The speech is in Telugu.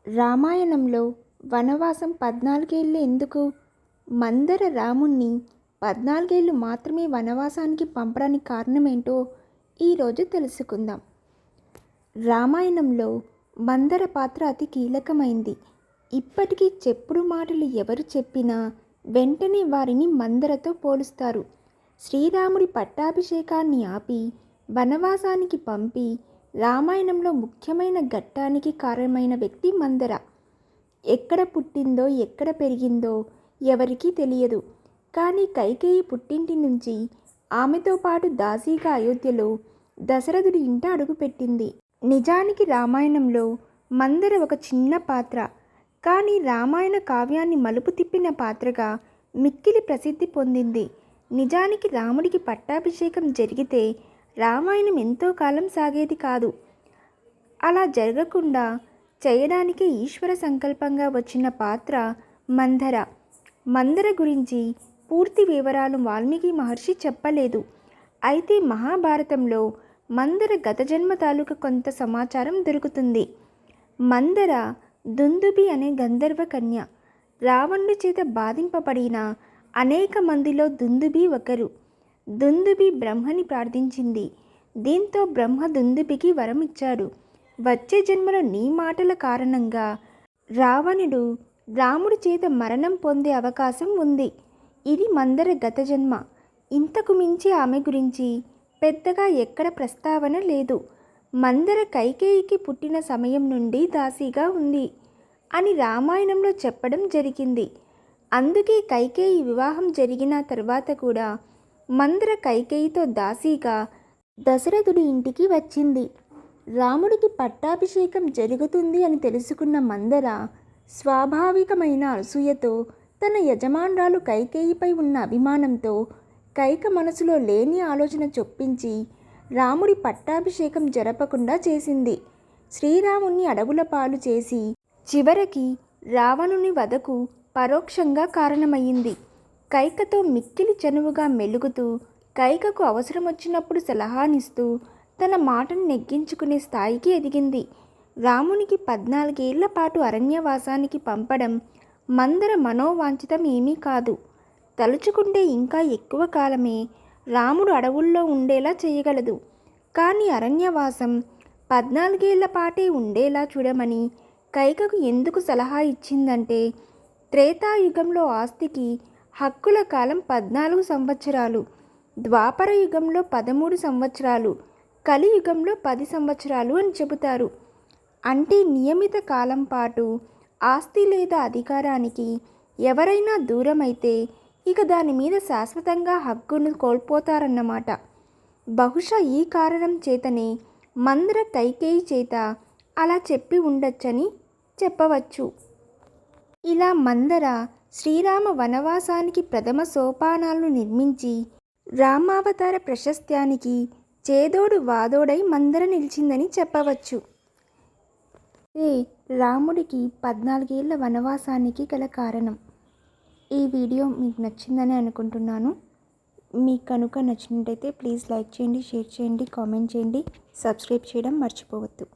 రామాయణంలో వనవాసం 14 ఏళ్ళు ఎందుకు? మందర రాముణ్ణి 14 ఏళ్ళు మాత్రమే వనవాసానికి పంపడానికి కారణమేంటో ఈరోజు తెలుసుకుందాం. రామాయణంలో మందర పాత్ర అతి కీలకమైంది. ఇప్పటికీ చెప్పుడు మాటలు ఎవరు చెప్పినా వెంటనే వారిని మందరతో పోలుస్తారు. శ్రీరాముడి పట్టాభిషేకాన్ని ఆపి వనవాసానికి పంపి రామాయణంలో ముఖ్యమైన ఘట్టానికి కారణమైన వ్యక్తి మందర. ఎక్కడ పుట్టిందో ఎక్కడ పెరిగిందో ఎవరికీ తెలియదు. కానీ కైకేయి పుట్టింటి నుంచి ఆమెతో పాటు దాసీగా అయోధ్యలో దశరథుడి ఇంట అడుగుపెట్టింది. నిజానికి రామాయణంలో మందర ఒక చిన్న పాత్ర, కానీ రామాయణ కావ్యాన్ని మలుపు తిప్పిన పాత్రగా మిక్కిలి ప్రసిద్ధి పొందింది. నిజానికి రాముడికి పట్టాభిషేకం జరిగితే రామాయణం ఎంతో కాలం సాగేది కాదు. అలా జరగకుండా చేయడానికే ఈశ్వర సంకల్పంగా వచ్చిన పాత్ర మందర. మందర గురించి పూర్తి వివరాలు వాల్మీకి మహర్షి చెప్పలేదు. అయితే మహాభారతంలో మందర గత జన్మ తాలూకా కొంత సమాచారం దొరుకుతుంది. మందర దుందుబి అనే గంధర్వ కన్య. రావణుడి చేత బాధింపబడిన అనేక మందిలో దుందుబి ఒకరు. దుందుబి బ్రహ్మని ప్రార్థించింది. దీంతో బ్రహ్మ దుందుబికి వరం ఇచ్చాడు. వచ్చే జన్మలో నీ మాటల కారణంగా రావణుడు రాముడి చేత మరణం పొందే అవకాశం ఉంది. ఇది మందర గత జన్మ. ఇంతకు మించి ఆమె గురించి పెద్దగా ఎక్కడ ప్రస్తావన లేదు. మందర కైకేయికి పుట్టిన సమయం నుండి దాసీగా ఉంది అని రామాయణంలో చెప్పడం జరిగింది. అందుకే కైకేయి వివాహం జరిగిన తర్వాత కూడా మందర కైకేయితో దాసీగా దశరథుడి ఇంటికి వచ్చింది. రాముడికి పట్టాభిషేకం జరుగుతుంది అని తెలుసుకున్న మందర స్వాభావికమైన అసూయతో తన యజమానురాలు కైకేయిపై ఉన్న అభిమానంతో కైక మనసులో లేని ఆలోచన చొప్పించి రాముడి పట్టాభిషేకం జరపకుండా చేసింది. శ్రీరాముణ్ణి అడవుల పాలు చేసి చివరికి రావణుని వధకు పరోక్షంగా కారణమయ్యింది. కైకతో మిక్కిలి చనువుగా మెలుగుతూ కైకకు అవసరం వచ్చినప్పుడు సలహానిస్తూ తన మాటను నెగ్గించుకునే స్థాయికి ఎదిగింది. రామునికి 14 ఏళ్ల పాటు అరణ్యవాసానికి పంపడం మందర మనోవాంఛితం ఏమీ కాదు. తలుచుకుంటే ఇంకా ఎక్కువ కాలమే రాముడు అడవుల్లో ఉండేలా చేయగలదు. కానీ అరణ్యవాసం 14 ఏళ్ల పాటే ఉండేలా చూడమని కైకకు ఎందుకు సలహా ఇచ్చిందంటే, త్రేతాయుగంలో ఆస్తికి హక్కుల కాలం 14 సంవత్సరాలు, ద్వాపర యుగంలో 13 సంవత్సరాలు, కలియుగంలో 10 సంవత్సరాలు అని చెబుతారు. అంటే నియమిత కాలం పాటు ఆస్తి లేదా అధికారానికి ఎవరైనా దూరమైతే ఇక దాని మీద శాశ్వతంగా హక్కును కోల్పోతారన్నమాట. బహుశా ఈ కారణం చేతనే మందర కైకేయి చేత అలా చెప్పి ఉండొచ్చని చెప్పవచ్చు. ఇలా మందర శ్రీరామ వనవాసానికి ప్రథమ సోపానాలను నిర్మించి రామావతార ప్రశస్త్యానికి చేదోడు వాదోడై మందర నిలిచిందని చెప్పవచ్చు. రాముడికి 14 ఏళ్ల వనవాసానికి గల కారణం. ఈ వీడియో మీకు నచ్చిందని అనుకుంటున్నాను. మీకు కనుక నచ్చినట్టయితే ప్లీజ్ లైక్ చేయండి, షేర్ చేయండి, కామెంట్ చేయండి, సబ్స్క్రైబ్ చేయడం మర్చిపోవద్దు.